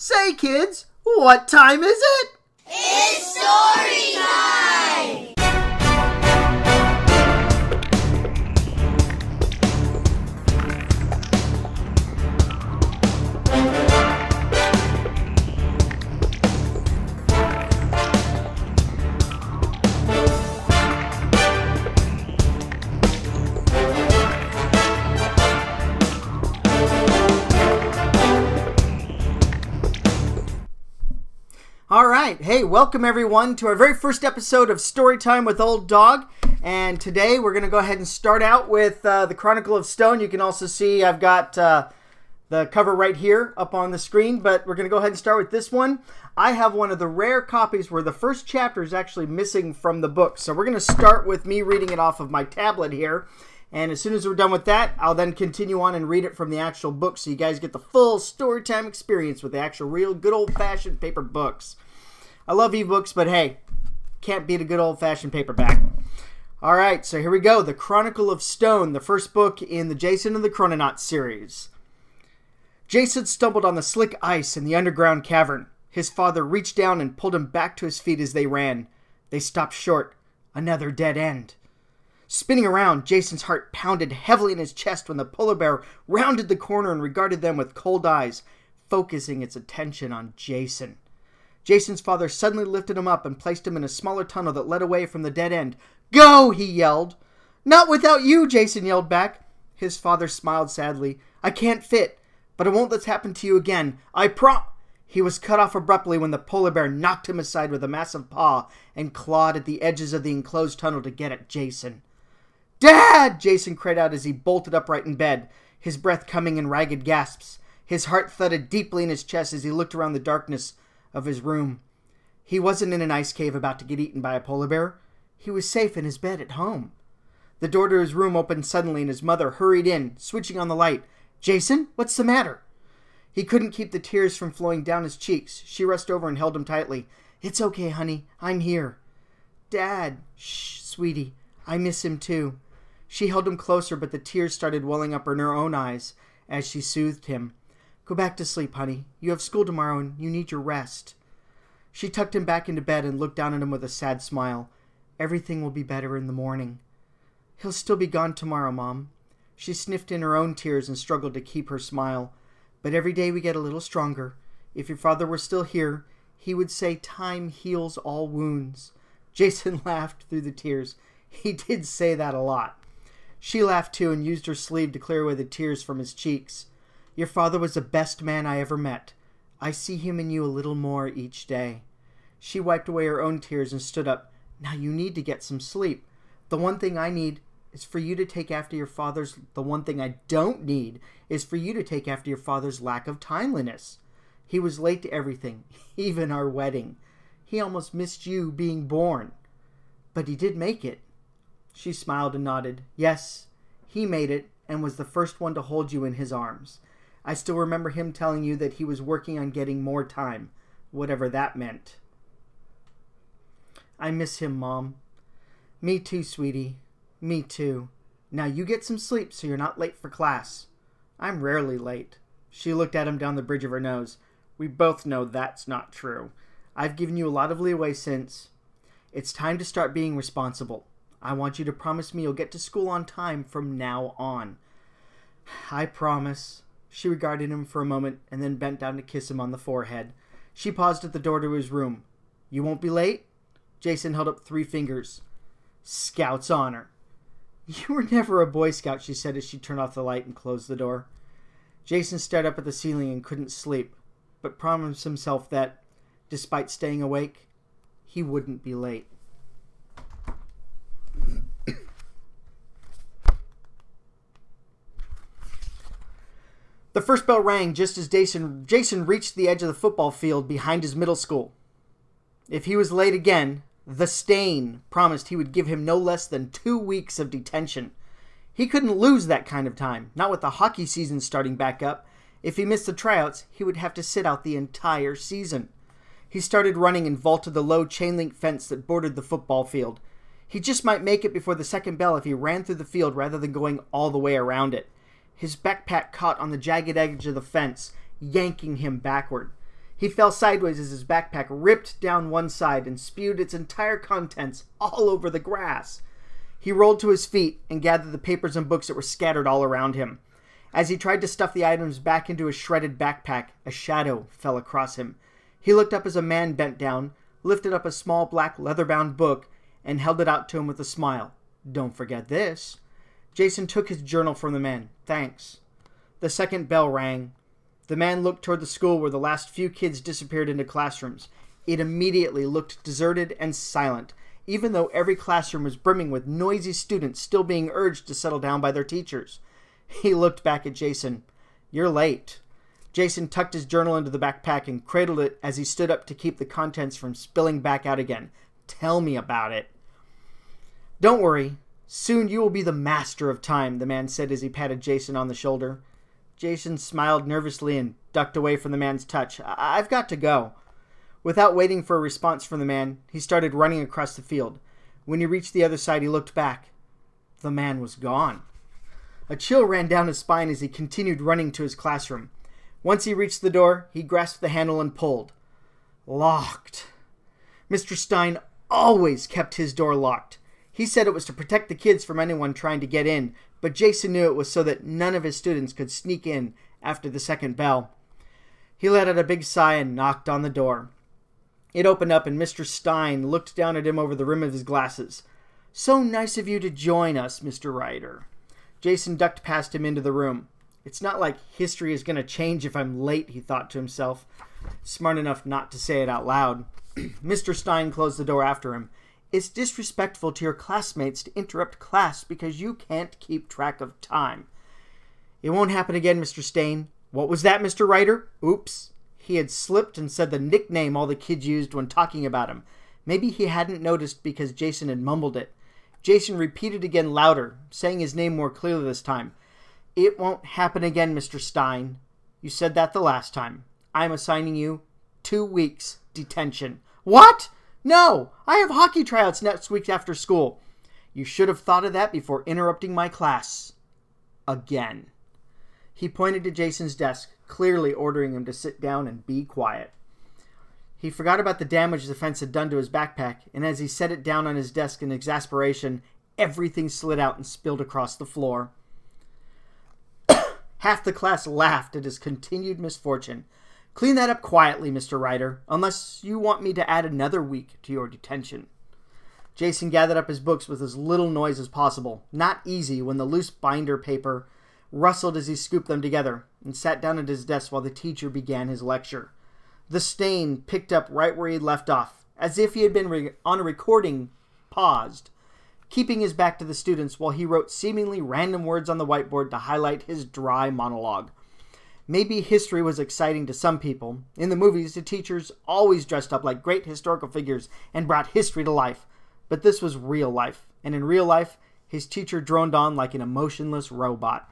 Say, kids, what time is it? It's story time! All right. Hey, welcome everyone to our very first episode of Storytime with Old Dog. And today we're going to go ahead and start out with the Chronicle of Stone. You can also see I've got the cover right here up on the screen, but we're going to go ahead and start with this one. I have one of the rare copies where the first chapter is actually missing from the book. So we're going to start with me reading it off of my tablet here. And as soon as we're done with that, I'll then continue on and read it from the actual book so you guys get the full Storytime experience with the actual real good old-fashioned paper books. I love ebooks, but hey, can't beat a good old-fashioned paperback. All right, so here we go. The Chronicle of Stone, the first book in the Jason and the Chrononauts series. Jason stumbled on the slick ice in the underground cavern. His father reached down and pulled him back to his feet as they ran. They stopped short. Another dead end. Spinning around, Jason's heart pounded heavily in his chest when the polar bear rounded the corner and regarded them with cold eyes, focusing its attention on Jason. Jason's father suddenly lifted him up and placed him in a smaller tunnel that led away from the dead end. "Go!" he yelled. "Not without you," Jason yelled back. His father smiled sadly. "I can't fit, but I won't let this happen to you again. He was cut off abruptly when the polar bear knocked him aside with a massive paw and clawed at the edges of the enclosed tunnel to get at Jason. "Dad!" Jason cried out as he bolted upright in bed, his breath coming in ragged gasps. His heart thudded deeply in his chest as he looked around the darkness of his room. He wasn't in an ice cave about to get eaten by a polar bear. He was safe in his bed at home. The door to his room opened suddenly and his mother hurried in, switching on the light. "Jason, what's the matter?" He couldn't keep the tears from flowing down his cheeks. She rushed over and held him tightly. "It's okay, honey. I'm here." "Dad." "Shh, sweetie. I miss him too." She held him closer, but the tears started welling up in her own eyes as she soothed him. "Go back to sleep, honey. You have school tomorrow and you need your rest." She tucked him back into bed and looked down at him with a sad smile. "Everything will be better in the morning." "He'll still be gone tomorrow, Mom." She sniffed in her own tears and struggled to keep her smile. "But every day we get a little stronger. If your father were still here, he would say time heals all wounds." Jason laughed through the tears. He did say that a lot. She laughed too and used her sleeve to clear away the tears from his cheeks. "Your father was the best man I ever met. I see him in you a little more each day." She wiped away her own tears and stood up. "Now you need to get some sleep. The one thing I need is for you to take after your father's... The one thing I don't need is for you to take after your father's lack of timeliness. He was late to everything, even our wedding. He almost missed you being born. But he did make it." She smiled and nodded. "Yes, he made it and was the first one to hold you in his arms. I still remember him telling you that he was working on getting more time, whatever that meant." "I miss him, Mom." "Me too, sweetie. Me too. Now you get some sleep so you're not late for class." "I'm rarely late." She looked at him down the bridge of her nose. "We both know that's not true. I've given you a lot of leeway since. It's time to start being responsible. I want you to promise me you'll get to school on time from now on." "I promise." She regarded him for a moment and then bent down to kiss him on the forehead. She paused at the door to his room. "You won't be late?" Jason held up 3 fingers. "Scout's honor." "You were never a Boy Scout," she said as she turned off the light and closed the door. Jason stared up at the ceiling and couldn't sleep, but promised himself that, despite staying awake, he wouldn't be late. The first bell rang just as Jason reached the edge of the football field behind his middle school. If he was late again, the Stain promised he would give him no less than 2 weeks of detention. He couldn't lose that kind of time, not with the hockey season starting back up. If he missed the tryouts, he would have to sit out the entire season. He started running and vaulted the low chain-link fence that bordered the football field. He just might make it before the second bell if he ran through the field rather than going all the way around it. His backpack caught on the jagged edge of the fence, yanking him backward. He fell sideways as his backpack ripped down one side and spewed its entire contents all over the grass. He rolled to his feet and gathered the papers and books that were scattered all around him. As he tried to stuff the items back into his shredded backpack, a shadow fell across him. He looked up as a man bent down, lifted up a small black leather-bound book, and held it out to him with a smile. "Don't forget this." Jason took his journal from the man. "Thanks." The second bell rang. The man looked toward the school where the last few kids disappeared into classrooms. It immediately looked deserted and silent, even though every classroom was brimming with noisy students still being urged to settle down by their teachers. He looked back at Jason. "You're late." Jason tucked his journal into the backpack and cradled it as he stood up to keep the contents from spilling back out again. "Tell me about it." "Don't worry. Soon you will be the master of time," the man said as he patted Jason on the shoulder. Jason smiled nervously and ducked away from the man's touch. "I've got to go." Without waiting for a response from the man, he started running across the field. When he reached the other side, he looked back. The man was gone. A chill ran down his spine as he continued running to his classroom. Once he reached the door, he grasped the handle and pulled. Locked. Mr. Stein always kept his door locked. He said it was to protect the kids from anyone trying to get in, but Jason knew it was so that none of his students could sneak in after the second bell. He let out a big sigh and knocked on the door. It opened up and Mr. Stein looked down at him over the rim of his glasses. "So nice of you to join us, Mr. Ryder." Jason ducked past him into the room. "It's not like history is going to change if I'm late," he thought to himself, smart enough not to say it out loud. Mr. Stein closed the door after him. "It's disrespectful to your classmates to interrupt class because you can't keep track of time." "It won't happen again, Mr. Stein." "What was that, Mr. Ryder?" Oops. He had slipped and said the nickname all the kids used when talking about him. Maybe he hadn't noticed because Jason had mumbled it. Jason repeated again louder, saying his name more clearly this time. "It won't happen again, Mr. Stein. You said that the last time. I'm assigning you 2 weeks detention." "What? No! I have hockey tryouts next week after school." "You should have thought of that before interrupting my class. Again." He pointed to Jason's desk, clearly ordering him to sit down and be quiet. He forgot about the damage the fence had done to his backpack, and as he set it down on his desk in exasperation, everything slid out and spilled across the floor. Half the class laughed at his continued misfortune. "Clean that up quietly, Mr. Ryder, unless you want me to add another week to your detention." Jason gathered up his books with as little noise as possible. Not easy when the loose binder paper rustled as he scooped them together, and sat down at his desk while the teacher began his lecture. The stain picked up right where he had left off, as if he had been on a recording, paused, keeping his back to the students while he wrote seemingly random words on the whiteboard to highlight his dry monologue. Maybe history was exciting to some people. In the movies, the teachers always dressed up like great historical figures and brought history to life. But this was real life, and in real life, his teacher droned on like an emotionless robot.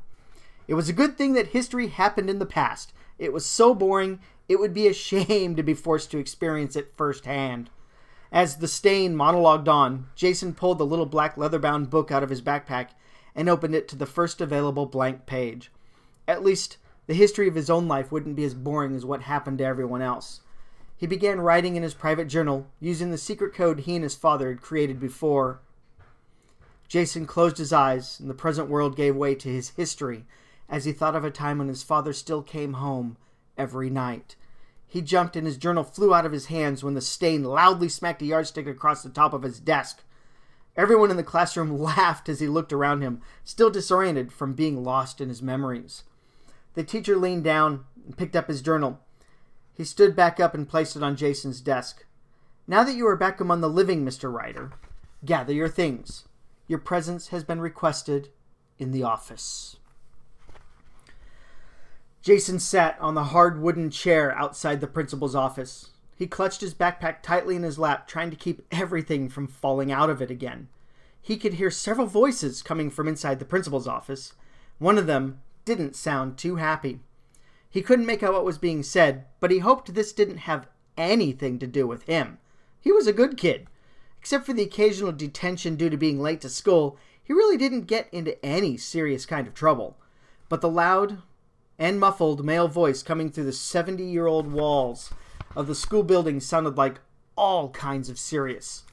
It was a good thing that history happened in the past. It was so boring, it would be a shame to be forced to experience it firsthand. As the stain monologued on, Jason pulled the little black leather-bound book out of his backpack and opened it to the first available blank page. At least, the history of his own life wouldn't be as boring as what happened to everyone else. He began writing in his private journal, using the secret code he and his father had created before. Jason closed his eyes, and the present world gave way to his history, as he thought of a time when his father still came home every night. He jumped and his journal flew out of his hands when the stain loudly smacked a yardstick across the top of his desk. Everyone in the classroom laughed as he looked around him, still disoriented from being lost in his memories. The teacher leaned down and picked up his journal. He stood back up and placed it on Jason's desk. "Now that you are back among the living, Mr. Ryder, gather your things. Your presence has been requested in the office." Jason sat on the hard wooden chair outside the principal's office. He clutched his backpack tightly in his lap, trying to keep everything from falling out of it again. He could hear several voices coming from inside the principal's office. One of them didn't sound too happy. He couldn't make out what was being said, but he hoped this didn't have anything to do with him. He was a good kid. Except for the occasional detention due to being late to school, he really didn't get into any serious kind of trouble. But the loud and muffled male voice coming through the 70-year-old walls of the school building sounded like all kinds of serious.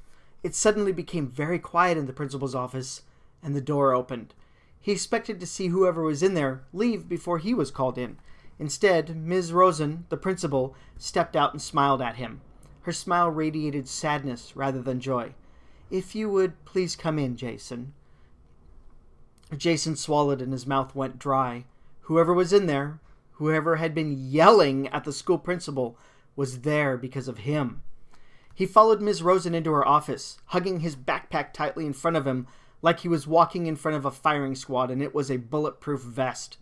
It suddenly became very quiet in the principal's office, and the door opened. He expected to see whoever was in there leave before he was called in. Instead, Ms. Rosen, the principal, stepped out and smiled at him. Her smile radiated sadness rather than joy. "If you would please come in, Jason." Jason swallowed and his mouth went dry. Whoever was in there, whoever had been yelling at the school principal, was there because of him. He followed Ms. Rosen into her office, hugging his backpack tightly in front of him like he was walking in front of a firing squad and it was a bulletproof vest.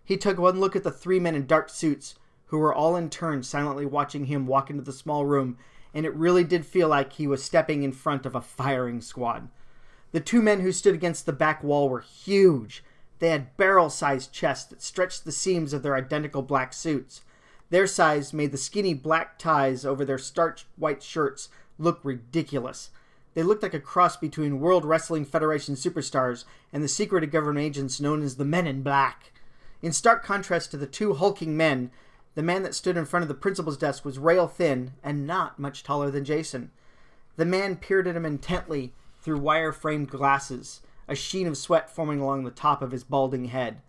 He took one look at the 3 men in dark suits who were all in turn silently watching him walk into the small room, and it really did feel like he was stepping in front of a firing squad. The 2 men who stood against the back wall were huge. They had barrel-sized chests that stretched the seams of their identical black suits. Their size made the skinny black ties over their starched white shirts look ridiculous. They looked like a cross between World Wrestling Federation superstars and the secret government agents known as the Men in Black. In stark contrast to the 2 hulking men, the man that stood in front of the principal's desk was rail thin and not much taller than Jason. The man peered at him intently through wire-framed glasses, a sheen of sweat forming along the top of his balding head.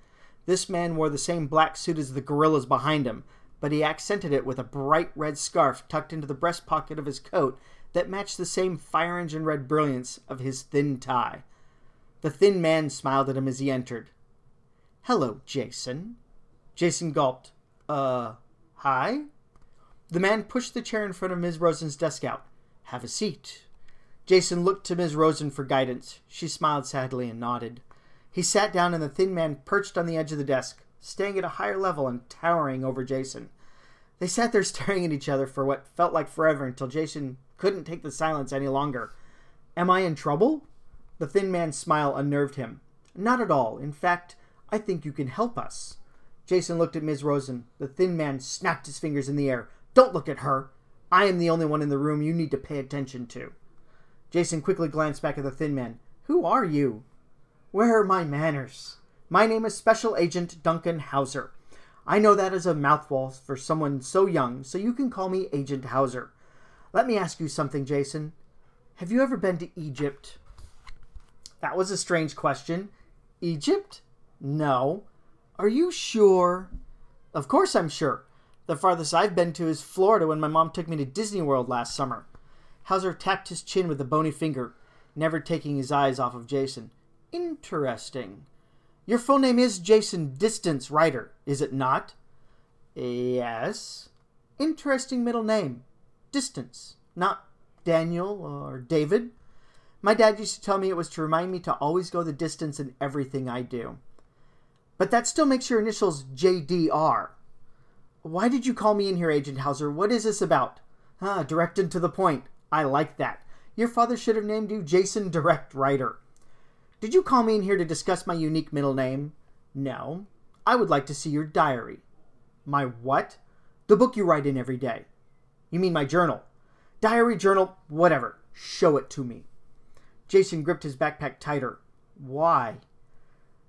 This man wore the same black suit as the gorillas behind him, but he accented it with a bright red scarf tucked into the breast pocket of his coat that matched the same fire engine red brilliance of his thin tie. The thin man smiled at him as he entered. "Hello, Jason." Jason gulped. Hi?" The man pushed the chair in front of Ms. Rosen's desk out. "Have a seat." Jason looked to Ms. Rosen for guidance. She smiled sadly and nodded. He sat down and the thin man perched on the edge of the desk, staying at a higher level and towering over Jason. They sat there staring at each other for what felt like forever until Jason couldn't take the silence any longer. "Am I in trouble?" The thin man's smile unnerved him. "Not at all. In fact, I think you can help us." Jason looked at Ms. Rosen. The thin man snapped his fingers in the air. "Don't look at her. I am the only one in the room you need to pay attention to." Jason quickly glanced back at the thin man. "Who are you?" "Where are my manners? My name is Special Agent Duncan Hauser. I know that is a mouthful for someone so young, so you can call me Agent Hauser. Let me ask you something, Jason. Have you ever been to Egypt?" That was a strange question. "Egypt? No." "Are you sure?" "Of course I'm sure. The farthest I've been to is Florida when my mom took me to Disney World last summer." Hauser tapped his chin with a bony finger, never taking his eyes off of Jason. "Interesting. Your full name is Jason Distance Ryder, is it not?" "Yes." "Interesting middle name. Distance. Not Daniel or David. My dad used to tell me it was to remind me to always go the distance in everything I do." "But that still makes your initials JDR. Why did you call me in here, Agent Hauser? What is this about?" Direct and to the point. I like that. Your father should have named you Jason Direct Ryder." "Did you call me in here to discuss my unique middle name?" "No. I would like to see your diary." "My what?" "The book you write in every day." "You mean my journal?" "Diary, journal, whatever. Show it to me." Jason gripped his backpack tighter. "Why?"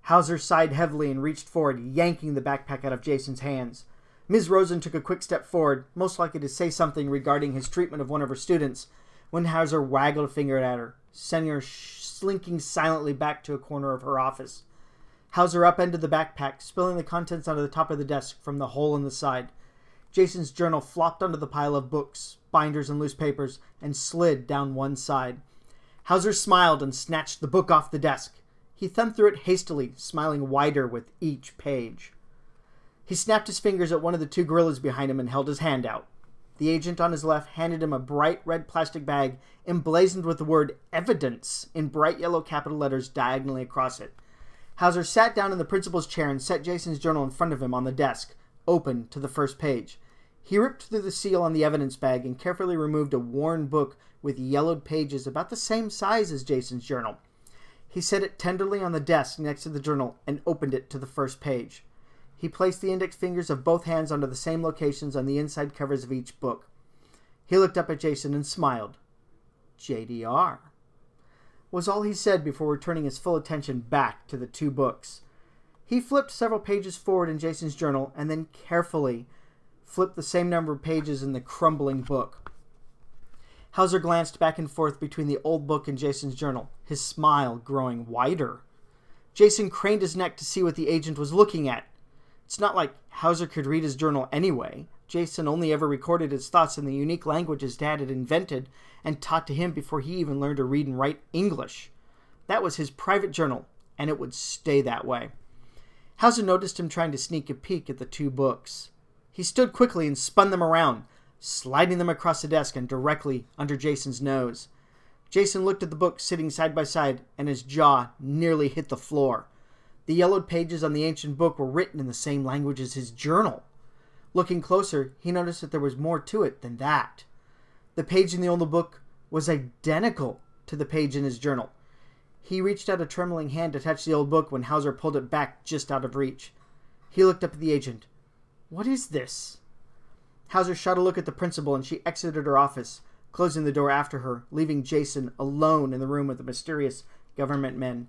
Hauser sighed heavily and reached forward, yanking the backpack out of Jason's hands. Ms. Rosen took a quick step forward, most likely to say something regarding his treatment of one of her students, when Hauser waggled a finger at her, sending her slinking silently back to a corner of her office. Hauser upended the backpack, spilling the contents onto the top of the desk from the hole in the side. Jason's journal flopped onto the pile of books, binders, and loose papers, and slid down one side. Hauser smiled and snatched the book off the desk. He thumbed through it hastily, smiling wider with each page. He snapped his fingers at one of the 2 gorillas behind him and held his hand out. The agent on his left handed him a bright red plastic bag emblazoned with the word "Evidence" in bright yellow capital letters diagonally across it. Hauser sat down in the principal's chair and set Jason's journal in front of him on the desk, open to the first page. He ripped through the seal on the evidence bag and carefully removed a worn book with yellowed pages about the same size as Jason's journal. He set it tenderly on the desk next to the journal and opened it to the first page. He placed the index fingers of both hands onto the same locations on the inside covers of each book. He looked up at Jason and smiled. "JDR," was all he said before returning his full attention back to the 2 books. He flipped several pages forward in Jason's journal and then carefully flipped the same number of pages in the crumbling book. Hauser glanced back and forth between the old book and Jason's journal, his smile growing wider. Jason craned his neck to see what the agent was looking at. It's not like Hauser could read his journal anyway. Jason only ever recorded his thoughts in the unique language his dad had invented and taught to him before he even learned to read and write English. That was his private journal, and it would stay that way. Hauser noticed him trying to sneak a peek at the two books. He stood quickly and spun them around, sliding them across the desk and directly under Jason's nose. Jason looked at the books sitting side by side, and his jaw nearly hit the floor. The yellowed pages on the ancient book were written in the same language as his journal. Looking closer, he noticed that there was more to it than that. The page in the old book was identical to the page in his journal. He reached out a trembling hand to touch the old book when Hauser pulled it back just out of reach. He looked up at the agent. "What is this?" Hauser shot a look at the principal, and she exited her office, closing the door after her, leaving Jason alone in the room with the mysterious government men.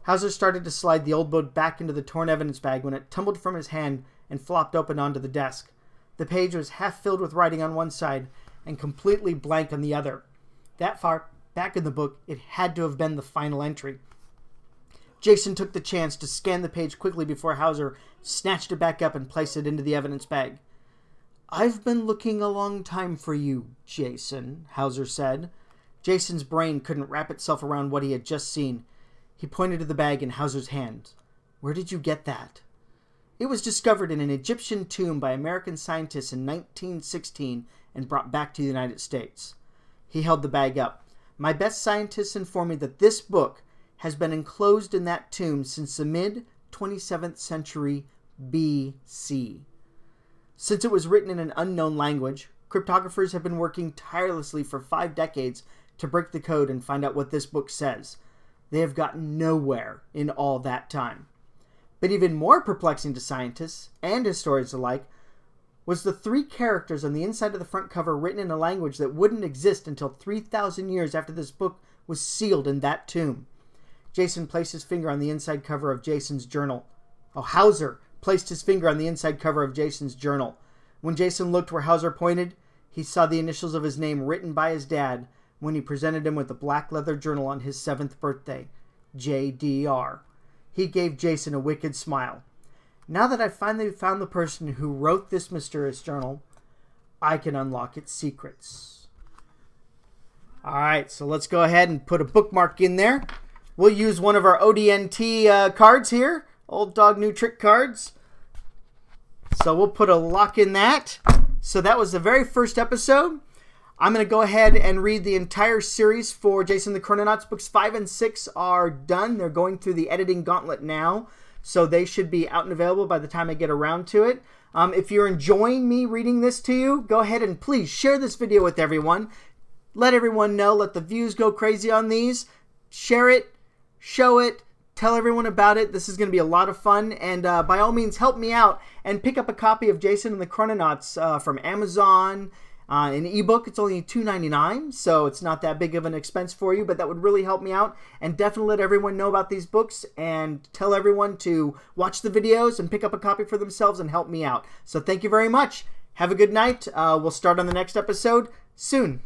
Hauser started to slide the old book back into the torn evidence bag when it tumbled from his hand and flopped open onto the desk. The page was half filled with writing on one side and completely blank on the other. That far back in the book, it had to have been the final entry. Jason took the chance to scan the page quickly before Hauser snatched it back up and placed it into the evidence bag. "I've been looking a long time for you, Jason," Hauser said. Jason's brain couldn't wrap itself around what he had just seen. He pointed to the bag in Hauser's hand. "Where did you get that?" "It was discovered in an Egyptian tomb by American scientists in 1916 and brought back to the United States." He held the bag up. "My best scientists inform me that this book has been enclosed in that tomb since the mid-27th century BC. Since it was written in an unknown language, cryptographers have been working tirelessly for 5 decades to break the code and find out what this book says. They have gotten nowhere in all that time. But even more perplexing to scientists and historians alike was the 3 characters on the inside of the front cover written in a language that wouldn't exist until 3,000 years after this book was sealed in that tomb." Jason placed his finger on the inside cover of Jason's journal. Hauser placed his finger on the inside cover of Jason's journal. When Jason looked where Hauser pointed, he saw the initials of his name written by his dad when he presented him with the black leather journal on his 7th birthday, JDR. He gave Jason a wicked smile. "Now that I've finally found the person who wrote this mysterious journal, I can unlock its secrets." Alright, so let's go ahead and put a bookmark in there. We'll use one of our ODNT cards here. Old Dog New Trick cards. So we'll put a lock in that. So that was the very first episode. I'm going to go ahead and read the entire series for Jason the Chrononauts. Books 5 and 6 are done. They're going through the editing gauntlet now. So they should be out and available by the time I get around to it. If you're enjoying me reading this to you, go ahead and please share this video with everyone. Let everyone know. Let the views go crazy on these. Share it. Show it. Tell everyone about it. This is going to be a lot of fun. And by all means, help me out and pick up a copy of Jason and the Chrononauts from Amazon. An ebook, it's only $2.99, so it's not that big of an expense for you, but that would really help me out. And definitely let everyone know about these books and tell everyone to watch the videos and pick up a copy for themselves and help me out. So thank you very much. Have a good night. We'll start on the next episode soon.